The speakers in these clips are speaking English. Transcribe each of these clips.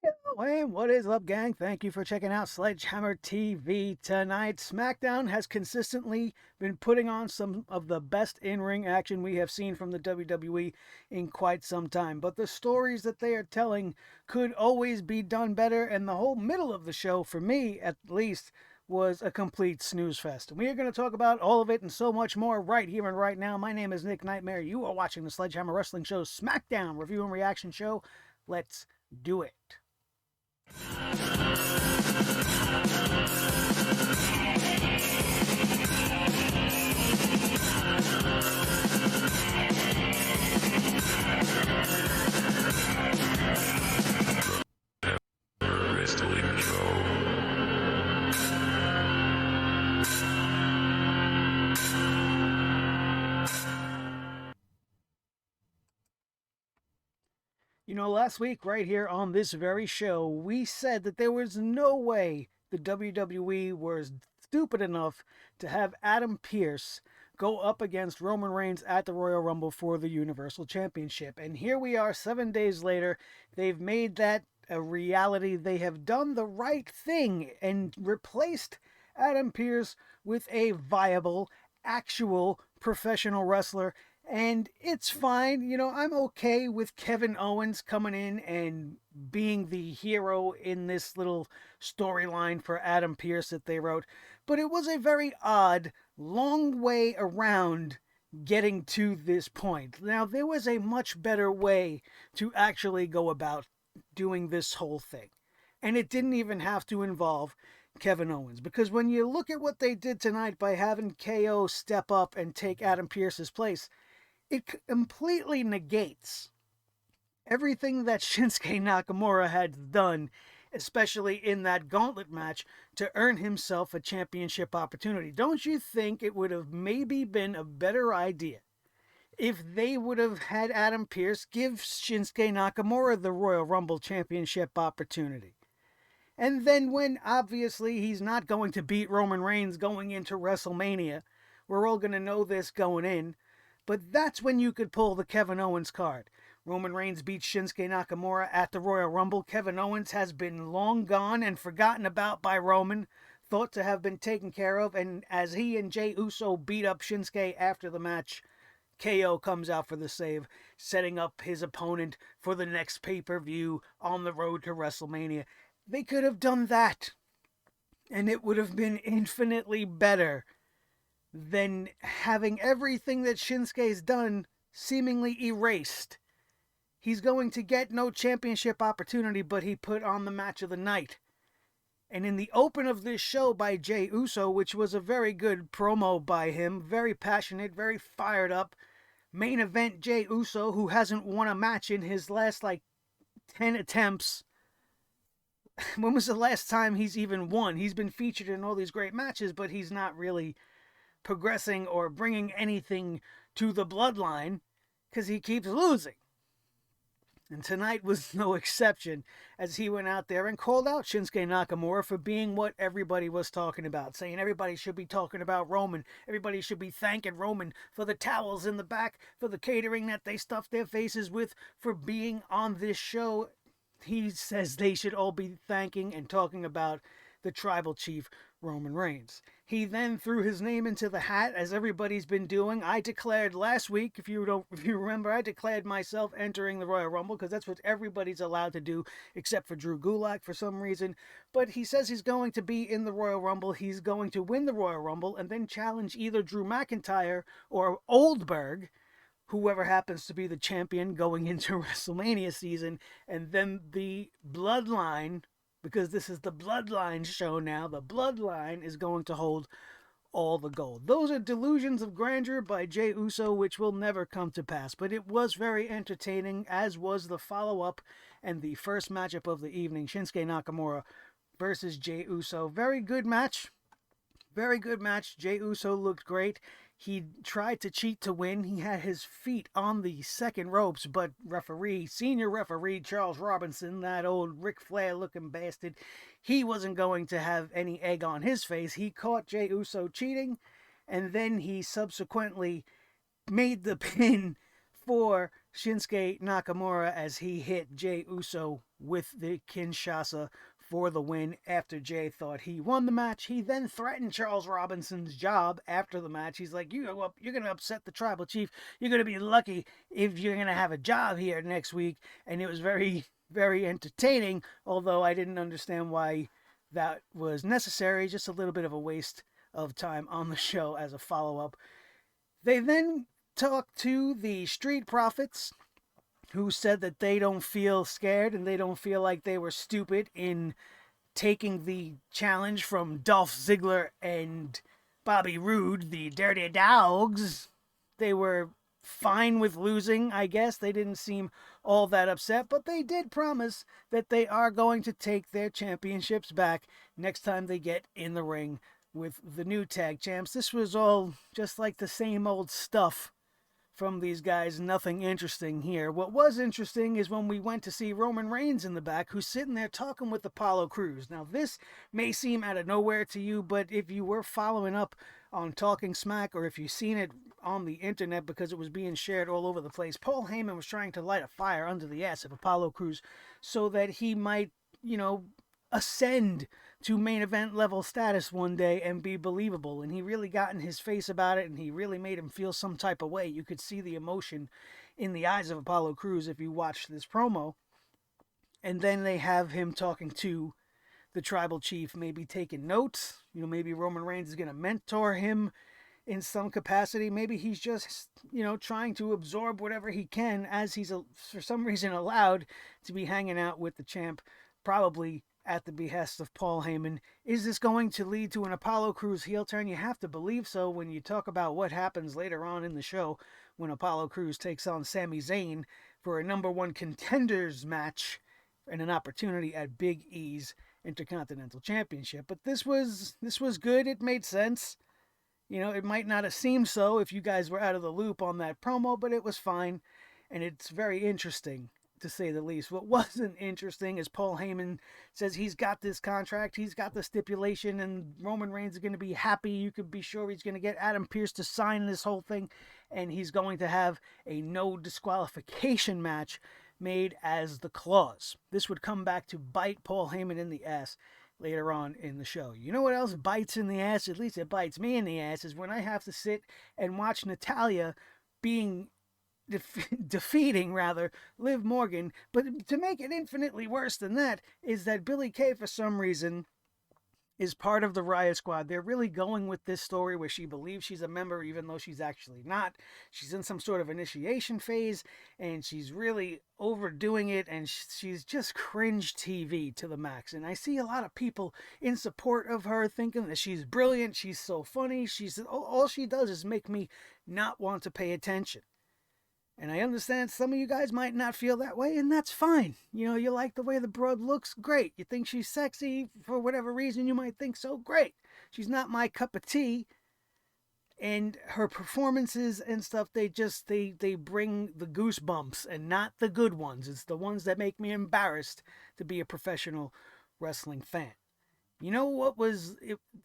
And what is up, gang? Thank you for checking out Sledgehammer TV tonight. SmackDown has consistently been putting on some of the best in-ring action we have seen from the WWE in quite some time. But the stories that they are telling could always be done better, and the whole middle of the show, for me at least, was a complete snooze fest. We are going to talk about all of it and so much more right here and right now. My name is Nick Nightmare. You are watching the Sledgehammer Wrestling Show SmackDown review and reaction show. Let's do it. Wrestling Show. You know, last week, right here on this very show, we said that there was no way the WWE was stupid enough to have Adam Pearce go up against Roman Reigns at the Royal Rumble for the Universal Championship. And here we are 7 days later. They've made that a reality. They have done the right thing and replaced Adam Pearce with a viable, actual professional wrestler. And it's fine. You know, I'm okay with Kevin Owens coming in and being the hero in this little storyline for Adam Pearce that they wrote. But it was a very odd, long way around getting to this point. Now, there was a much better way to actually go about doing this whole thing. And it didn't even have to involve Kevin Owens. Because when you look at what they did tonight by having KO step up and take Adam Pearce's place, it completely negates everything that Shinsuke Nakamura had done, especially in that gauntlet match, to earn himself a championship opportunity. Don't you think it would have maybe been a better idea if they would have had Adam Pearce give Shinsuke Nakamura the Royal Rumble championship opportunity? And then when obviously he's not going to beat Roman Reigns going into WrestleMania, we're all going to know this going in, but that's when you could pull the Kevin Owens card. Roman Reigns beats Shinsuke Nakamura at the Royal Rumble. Kevin Owens has been long gone and forgotten about by Roman, thought to have been taken care of, and as he and Jey Uso beat up Shinsuke after the match, KO comes out for the save, setting up his opponent for the next pay-per-view on the road to WrestleMania. They could have done that, and it would have been infinitely better than having everything that Shinsuke's done seemingly erased. He's going to get no championship opportunity, but he put on the match of the night. And in the open of this show by Jey Uso, which was a very good promo by him, very passionate, very fired up, main event Jey Uso, who hasn't won a match in his last 10 attempts. When was the last time he's even won? He's been featured in all these great matches, but he's not really progressing or bringing anything to the bloodline because he keeps losing. And tonight was no exception as he went out there and called out Shinsuke Nakamura for being what everybody was talking about, saying everybody should be talking about Roman. Everybody should be thanking Roman for the towels in the back, for the catering that they stuffed their faces with, for being on this show. He says they should all be thanking and talking about the tribal chief, Roman Reigns. He then threw his name into the hat, as everybody's been doing. I declared last week, if you remember, I declared myself entering the Royal Rumble because that's what everybody's allowed to do, except for Drew Gulak for some reason. But he says he's going to be in the Royal Rumble. He's going to win the Royal Rumble and then challenge either Drew McIntyre or Oldberg, whoever happens to be the champion going into WrestleMania season, and then the Bloodline, because this is the Bloodline show now, the Bloodline is going to hold all the gold. Those are delusions of grandeur by Jey Uso, which will never come to pass. But it was very entertaining, as was the follow-up and the first matchup of the evening, Shinsuke Nakamura versus Jey Uso. Very good match. Very good match. Jey Uso looked great. He tried to cheat to win. He had his feet on the second ropes, but senior referee Charles Robinson, that old Ric Flair looking bastard, he wasn't going to have any egg on his face. He caught Jey Uso cheating, and then he subsequently made the pin for Shinsuke Nakamura as he hit Jey Uso with the Kinshasa for the win after Jey thought he won the match. He then threatened Charles Robinson's job after the match. He's like, you're going to upset the tribal chief. You're going to be lucky if you're going to have a job here next week. And it was very, very entertaining, although I didn't understand why that was necessary. Just a little bit of a waste of time on the show as a follow-up. They then talked to the Street Profits, who said that they don't feel scared and they don't feel like they were stupid in taking the challenge from Dolph Ziggler and Bobby Roode, the Dirty Dogs. They were fine with losing, I guess. They didn't seem all that upset, but they did promise that they are going to take their championships back next time they get in the ring with the new tag champs. This was all just like the same old stuff from these guys. Nothing interesting here. What was interesting is when we went to see Roman Reigns in the back, who's sitting there talking with Apollo Crews. Now, this may seem out of nowhere to you, but if you were following up on Talking Smack, or if you've seen it on the internet because it was being shared all over the place, Paul Heyman was trying to light a fire under the ass of Apollo Crews so that he might, ascend to main event level status one day and be believable. And he really got in his face about it, and he really made him feel some type of way. You could see the emotion in the eyes of Apollo Crews if you watched this promo. And then they have him talking to the tribal chief, maybe taking notes. Maybe Roman Reigns is going to mentor him in some capacity. Maybe he's just, trying to absorb whatever he can as he's, for some reason, allowed to be hanging out with the champ, probably at the behest of Paul Heyman. Is this going to lead to an Apollo Crews heel turn? You have to believe so when you talk about what happens later on in the show when Apollo Crews takes on Sami Zayn for a number one contenders match and an opportunity at Big E's Intercontinental Championship. But this was good. It made sense. It might not have seemed so if you guys were out of the loop on that promo, but it was fine. And it's very interesting, to say the least. What wasn't interesting is Paul Heyman says he's got this contract, he's got the stipulation, and Roman Reigns is going to be happy. You could be sure he's going to get Adam Pearce to sign this whole thing, and he's going to have a no disqualification match made as the clause. This would come back to bite Paul Heyman in the ass later on in the show. You know what else bites in the ass? At least it bites me in the ass, is when I have to sit and watch Natalya defeating Liv Morgan. But to make it infinitely worse than that is that Billie Kay, for some reason, is part of the Riot Squad. They're really going with this story where she believes she's a member even though she's actually not. She's in some sort of initiation phase, and she's really overdoing it, and she's just cringe TV to the max. And I see a lot of people in support of her thinking that she's brilliant, she's so funny, all she does is make me not want to pay attention. And I understand some of you guys might not feel that way, and that's fine. You like the way the broad looks, great. You think she's sexy, for whatever reason you might think so, great. She's not my cup of tea. And her performances and stuff, they bring the goosebumps, and not the good ones. It's the ones that make me embarrassed to be a professional wrestling fan. You know what was,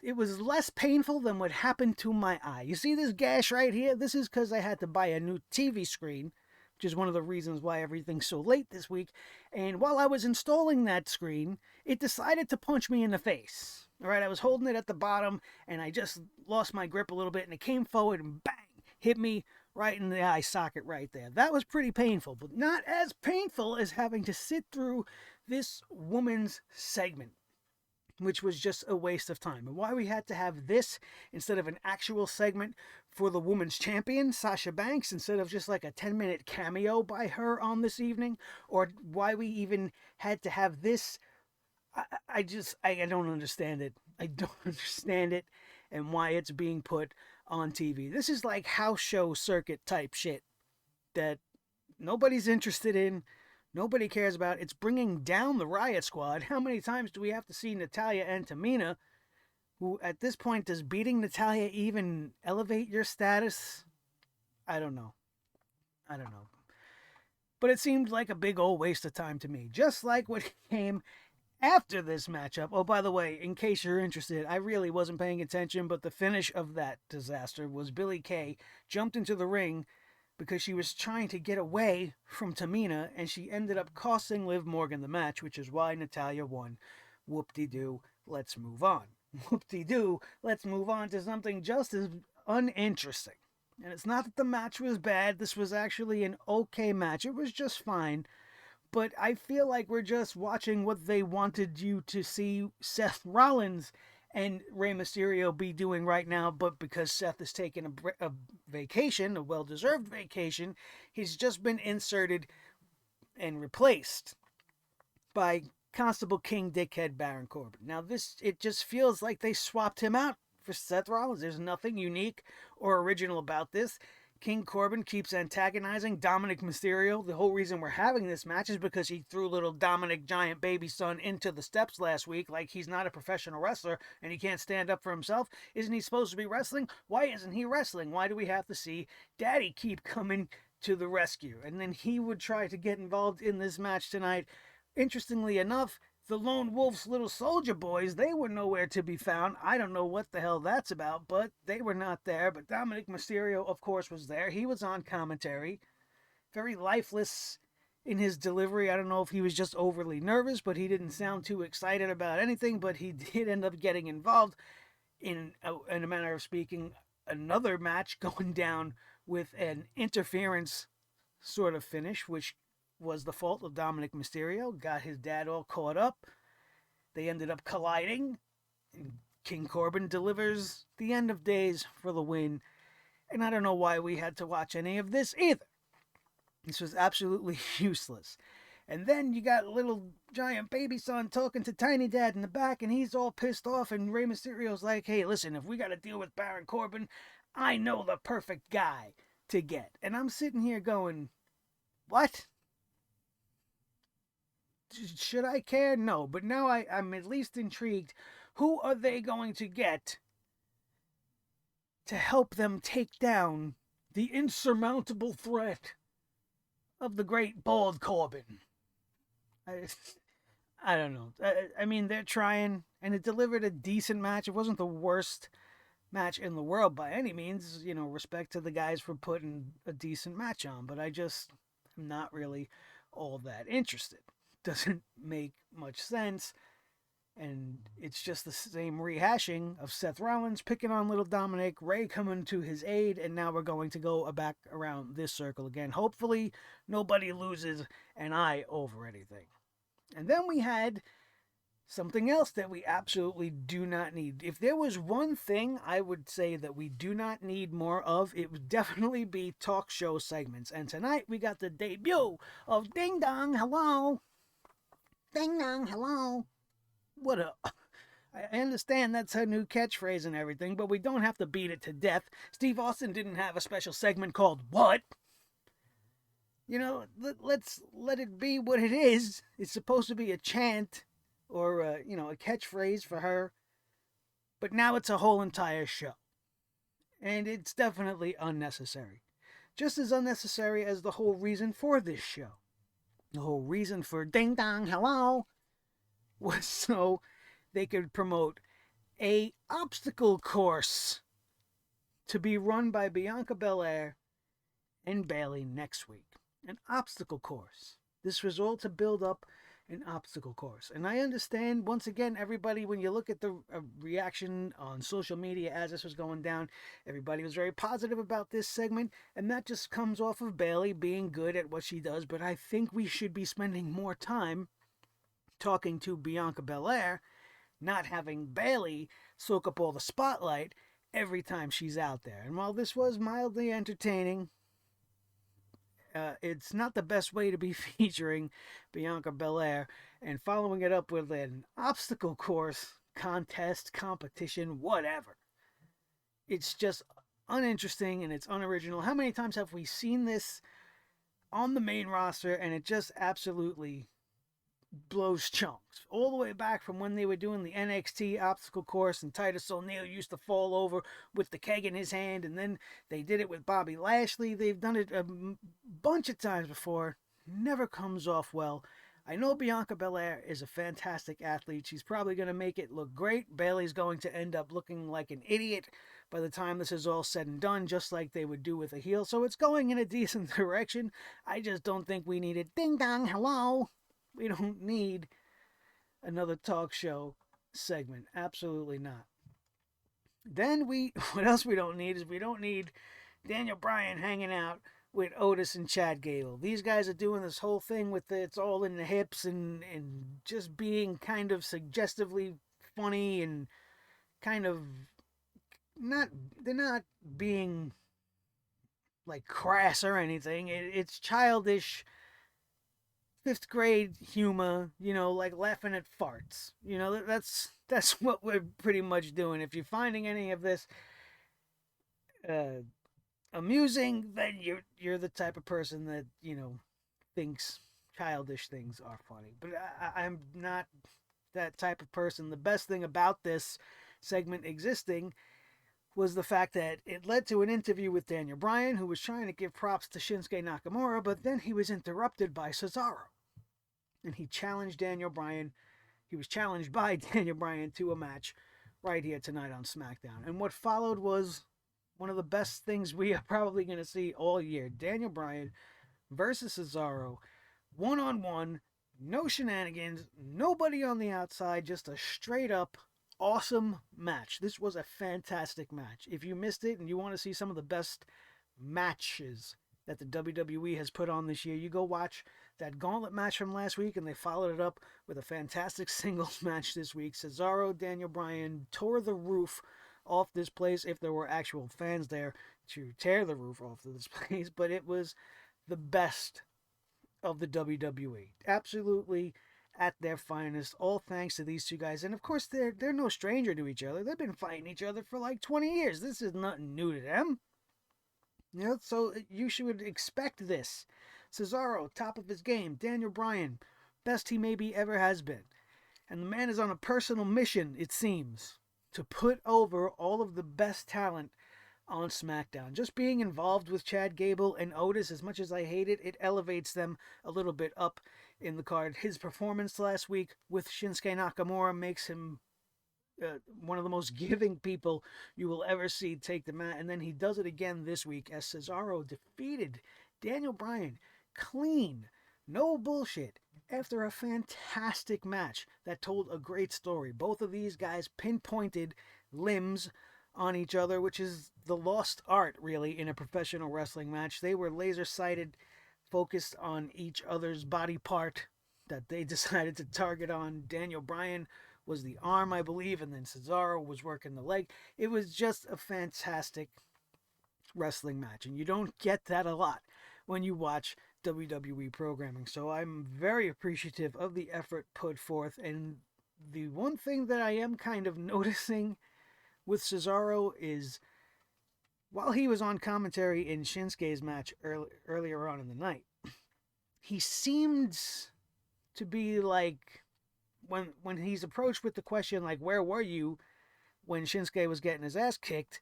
it was less painful than what happened to my eye. You see this gash right here? This is because I had to buy a new TV screen, which is one of the reasons why everything's so late this week. And while I was installing that screen, it decided to punch me in the face. All right, I was holding it at the bottom, and I just lost my grip a little bit, and it came forward and bang, hit me right in the eye socket right there. That was pretty painful, but not as painful as having to sit through this woman's segment, which was just a waste of time. And why we had to have this instead of an actual segment for the women's champion, Sasha Banks, instead of just like a 10-minute cameo by her on this evening, or why we even had to have this, I don't understand it. I don't understand it, and why it's being put on TV. This is like house show circuit type shit that nobody's interested in. Nobody cares about. It's bringing down the Riot Squad. How many times do we have to see Natalya and Tamina, who at this point, does beating Natalya even elevate your status? I don't know. But it seemed like a big old waste of time to me. Just like what came after this matchup. Oh, by the way, in case you're interested, I really wasn't paying attention, but the finish of that disaster was Billie Kay jumped into the ring because she was trying to get away from Tamina, and she ended up costing Liv Morgan the match, which is why Natalya won. Whoop-de-doo, let's move on. Whoop-de-doo, let's move on to something just as uninteresting. And it's not that the match was bad. This was actually an okay match. It was just fine. But I feel like we're just watching what they wanted you to see Seth Rollins and Rey Mysterio be doing right now. But because Seth is taking a vacation, a well-deserved vacation, he's just been inserted and replaced by Constable King Dickhead Baron Corbin. Now it just feels like they swapped him out for Seth Rollins. There's nothing unique or original about this. King Corbin keeps antagonizing Dominik Mysterio. The whole reason we're having this match is because he threw little Dominik giant baby son into the steps last week like he's not a professional wrestler and he can't stand up for himself. Isn't he supposed to be wrestling? Why isn't he wrestling? Why do we have to see Daddy keep coming to the rescue? And then he would try to get involved in this match tonight. Interestingly enough, the Lone Wolf's little soldier boys, they were nowhere to be found. I don't know what the hell that's about, but they were not there. But Dominik Mysterio, of course, was there. He was on commentary. Very lifeless in his delivery. I don't know if he was just overly nervous, but he didn't sound too excited about anything. But he did end up getting involved in a manner of speaking, another match going down with an interference sort of finish, which was the fault of Dominik Mysterio. Got his dad all caught up. They ended up colliding. And King Corbin delivers the end of days for the win. And I don't know why we had to watch any of this either. This was absolutely useless. And then you got little giant baby son talking to Tiny Dad in the back, and he's all pissed off, and Rey Mysterio's like, hey, listen, if we got to deal with Baron Corbin, I know the perfect guy to get. And I'm sitting here going, what? Should I care? No, but now I'm at least intrigued. Who are they going to get to help them take down the insurmountable threat of the great bald Corbin? I don't know. I mean, they're trying, and it delivered a decent match. It wasn't the worst match in the world by any means. You know, respect to the guys for putting a decent match on, but I just am not really all that interested. Doesn't make much sense, and it's just the same rehashing of Seth Rollins picking on little Dominik, Rey coming to his aid, and now we're going to go back around this circle again. Hopefully nobody loses an eye over anything. And then we had something else that we absolutely do not need. If there was one thing I would say that we do not need more of, it would definitely be talk show segments. And tonight we got the debut of Ding Dong Hello. Ding Dong Hello. What a... I understand that's her new catchphrase and everything, but we don't have to beat it to death. Steve Austin didn't have a special segment called What? You know, let's let it be what it is. It's supposed to be a chant or, a catchphrase for her. But now it's a whole entire show. And it's definitely unnecessary. Just as unnecessary as the whole reason for this show. The whole reason for Ding Dong Hello was so they could promote a obstacle course to be run by Bianca Belair and Bayley next week. An obstacle course. This was all to build up an obstacle course. And I understand, once again, everybody, when you look at the reaction on social media as this was going down, everybody was very positive about this segment, and that just comes off of Bayley being good at what she does, but I think we should be spending more time talking to Bianca Belair, not having Bayley soak up all the spotlight every time she's out there. And while this was mildly entertaining, it's not the best way to be featuring Bianca Belair and following it up with an obstacle course, contest, competition, whatever. It's just uninteresting and it's unoriginal. How many times have we seen this on the main roster and it just absolutely blows chunks? All the way back from when they were doing the NXT obstacle course and Titus O'Neil used to fall over with the keg in his hand, and then they did it with Bobby Lashley. They've done it a bunch of times before. Never comes off well. I know Bianca Belair is a fantastic athlete. She's probably going to make it look great. Bayley's going to end up looking like an idiot by the time this is all said and done, just like they would do with a heel. So it's going in a decent direction. I just don't think we need it. Ding dong, hello. We don't need another talk show segment. Absolutely not. Then what else we don't need is we don't need Daniel Bryan hanging out with Otis and Chad Gable. These guys are doing this whole thing with it's all in the hips and just being kind of suggestively funny and kind of they're not being like crass or anything. It's childish fifth grade humor, like laughing at farts. That's what we're pretty much doing. If you're finding any of this amusing, then you're the type of person that thinks childish things are funny. But I'm not that type of person. The best thing about this segment existing was the fact that it led to an interview with Daniel Bryan, who was trying to give props to Shinsuke Nakamura, but then he was interrupted by Cesaro. And he challenged Daniel Bryan. He was challenged by Daniel Bryan to a match right here tonight on SmackDown. And what followed was one of the best things we are probably going to see all year. Daniel Bryan versus Cesaro, one-on-one, no shenanigans, nobody on the outside, just a straight-up awesome match. This was a fantastic match. If you missed it and you want to see some of the best matches that the WWE has put on this year, you go watch that gauntlet match from last week, and they followed it up with a fantastic singles match this week. Cesaro, Daniel Bryan tore the roof off this place, if there were actual fans there to tear the roof off of this place, but it was the best of the WWE. Absolutely at their finest, all thanks to these two guys. And of course, they're no stranger to each other. They've been fighting each other for like 20 years. This is nothing new to them. So you should expect this. Cesaro, top of his game. Daniel Bryan, best he maybe ever has been. And the man is on a personal mission, it seems, to put over all of the best talent on SmackDown. Just being involved with Chad Gable and Otis, as much as I hate it, it elevates them a little bit up in the card. His performance last week with Shinsuke Nakamura makes him one of the most giving people you will ever see take the mat. And then he does it again this week as Cesaro defeated Daniel Bryan clean, no bullshit, after a fantastic match that told a great story. Both of these guys pinpointed limbs on each other, which is the lost art, really, in a professional wrestling match. They were laser-sighted, focused on each other's body part that they decided to target on. Daniel Bryan was the arm, I believe, and then Cesaro was working the leg. It was just a fantastic wrestling match, and you don't get that a lot when you watch WWE programming. So I'm very appreciative of the effort put forth. And the one thing that I am kind of noticing with Cesaro is, while he was on commentary in Shinsuke's match earlier on in the night, he seemed to be like, when he's approached with the question, like, where were you when Shinsuke was getting his ass kicked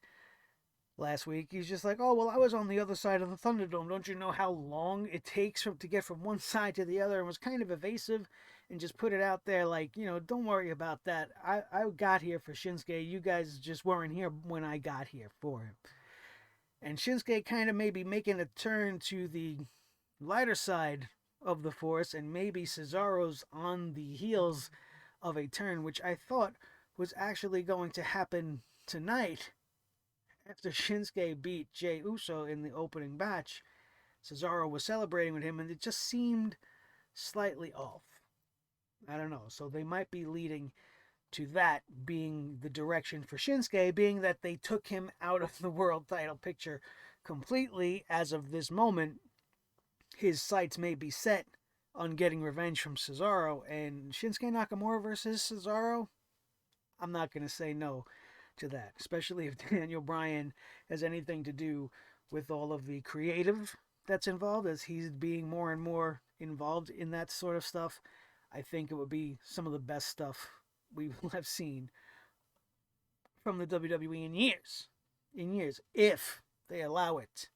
last week, he's just like, oh, well, I was on the other side of the Thunderdome. Don't you know how long it takes to get from one side to the other? And was kind of evasive and just put it out there like, don't worry about that. I got here for Shinsuke. You guys just weren't here when I got here for him. And Shinsuke kind of maybe making a turn to the lighter side of the force, and maybe Cesaro's on the heels of a turn, which I thought was actually going to happen tonight. After Shinsuke beat Jey Uso in the opening match, Cesaro was celebrating with him, and it just seemed slightly off. I don't know. So they might be leading to that being the direction for Shinsuke, being that they took him out of the world title picture completely as of this moment. His sights may be set on getting revenge from Cesaro, and Shinsuke Nakamura versus Cesaro, I'm not going to say no to that, especially if Daniel Bryan has anything to do with all of the creative that's involved, as he's being more and more involved in that sort of stuff. I think it would be some of the best stuff we will have seen from the WWE in years, if they allow it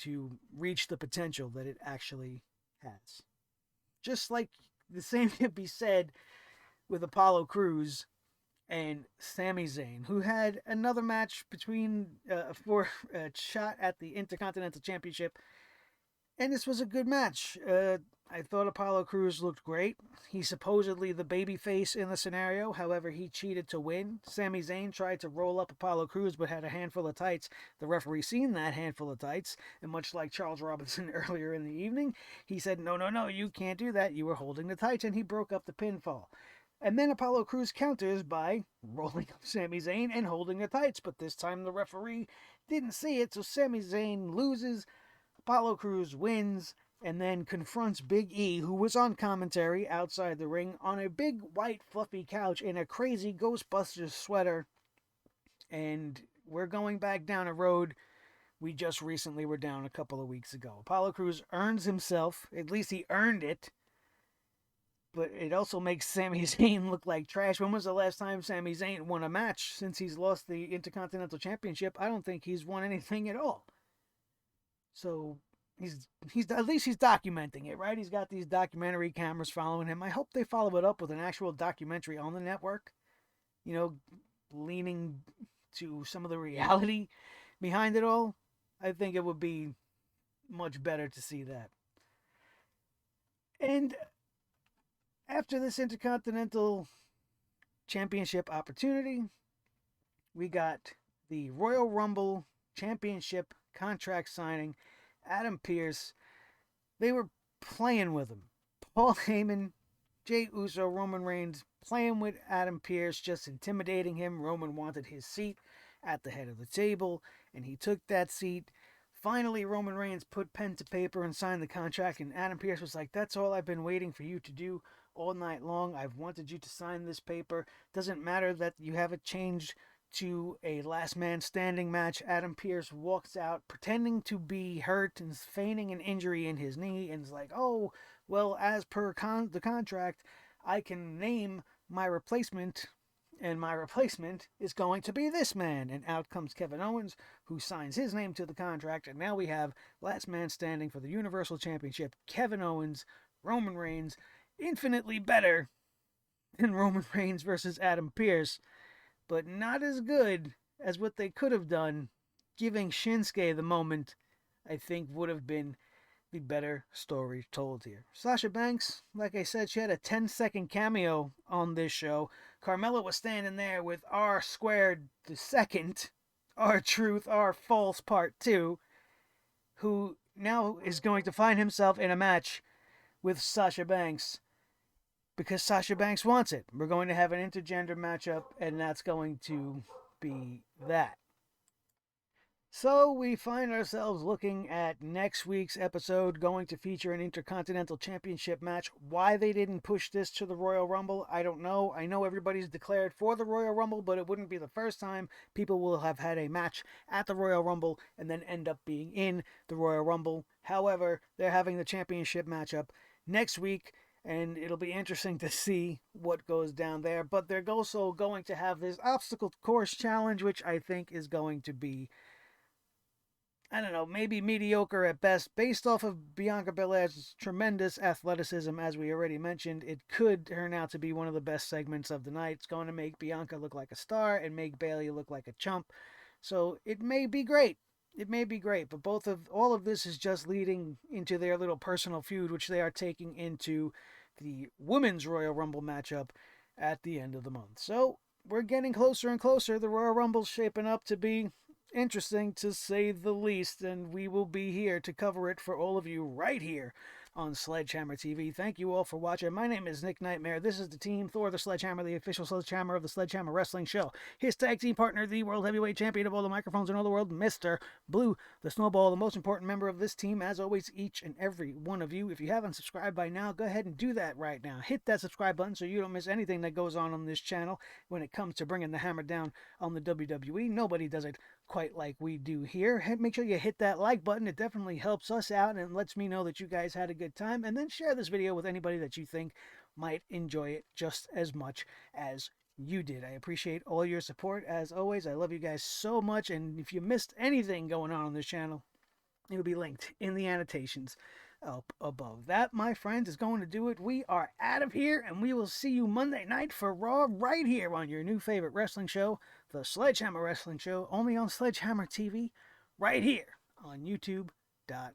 to reach the potential that it actually has. Just like the same can be said with Apollo Crews and Sami Zayn, who had another match for a shot at the Intercontinental Championship. And this was a good match. I thought Apollo Crews looked great. He's supposedly the babyface in the scenario. However, he cheated to win. Sami Zayn tried to roll up Apollo Crews but had a handful of tights. The referee seen that handful of tights, and much like Charles Robinson earlier in the evening, he said, no, no, no, you can't do that. You were holding the tights, and he broke up the pinfall. And then Apollo Crews counters by rolling up Sami Zayn and holding the tights. But this time the referee didn't see it, so Sami Zayn loses. Apollo Crews wins and then confronts Big E, who was on commentary outside the ring on a big white fluffy couch in a crazy Ghostbusters sweater. And we're going back down a road we just recently were down a couple of weeks ago. Apollo Crews earns himself, at least he earned it, but it also makes Sami Zayn look like trash. When was the last time Sami Zayn won a match? Since he's lost the Intercontinental Championship, I don't think he's won anything at all. So he's at least he's documenting it, right? He's got these documentary cameras following him. I hope they follow it up with an actual documentary on the network, you know, leaning to some of the reality behind it all. I think it would be much better to see that. And after this Intercontinental Championship opportunity, we got the Royal Rumble Championship contract signing. Adam Pearce. They were playing with him. Paul Heyman, Jey Uso, Roman Reigns playing with Adam Pearce, just intimidating him. Roman wanted his seat at the head of the table, and he took that seat. Finally, Roman Reigns put pen to paper and signed the contract, and Adam Pearce was like, that's all I've been waiting for you to do all night long. I've wanted you to sign this paper. Doesn't matter that you have it changed to a last man standing match. Adam Pearce walks out pretending to be hurt and feigning an injury in his knee, and is like, oh, well, as per the contract, I can name my replacement, and my replacement is going to be this man. And out comes Kevin Owens, who signs his name to the contract, and now we have last man standing for the Universal Championship. Kevin Owens, Roman Reigns, infinitely better than Roman Reigns versus Adam Pearce, but not as good as what they could have done. Giving Shinsuke the moment, I think, would have been the better story told here. Sasha Banks, like I said, she had a 10-second cameo on this show. Carmella was standing there with R squared the second, R-Truth, R-False Part 2, who now is going to find himself in a match with Sasha Banks because Sasha Banks wants it. We're going to have an intergender matchup, and that's going to be that. So we find ourselves looking at next week's episode, going to feature an Intercontinental Championship match. Why they didn't push this to the Royal Rumble, I don't know. I know everybody's declared for the Royal Rumble, but it wouldn't be the first time people will have had a match at the Royal Rumble and then end up being in the Royal Rumble. However, they're having the championship matchup next week, and it'll be interesting to see what goes down there. But they're also going to have this obstacle course challenge, which I think is going to be, I don't know, maybe mediocre at best. Based off of Bianca Belair's tremendous athleticism, as we already mentioned, it could turn out to be one of the best segments of the night. It's going to make Bianca look like a star and make Bayley look like a chump. So it may be great. It may be great, but all of this is just leading into their little personal feud, which they are taking into the Women's Royal Rumble matchup at the end of the month. So we're getting closer and closer. The Royal Rumble's shaping up to be interesting, to say the least, and we will be here to cover it for all of you right here on Sledgehammer TV. Thank you all for watching. My name is Nick Nightmare. This is the team, Thor the Sledgehammer, the official Sledgehammer of the Sledgehammer Wrestling Show. His tag team partner, the World Heavyweight Champion of all the microphones in all the world, Mr. Blue, the Snowball, the most important member of this team, as always, each and every one of you. If you haven't subscribed by now, go ahead and do that right now. Hit that subscribe button so you don't miss anything that goes on this channel when it comes to bringing the hammer down on the WWE. Nobody does it quite like we do here. Make sure you hit that like button. It definitely helps us out and lets me know that you guys had a good time. And then share this video with anybody that you think might enjoy it just as much as you did. I appreciate all your support. As always, I love you guys so much. And if you missed anything going on this channel, it'll be linked in the annotations Up above that, my friends, is going to do it. We are out of here, and we will see you Monday night for Raw right here on your new favorite wrestling show, the Sledgehammer Wrestling Show, only on Sledgehammer TV, right here on YouTube.com.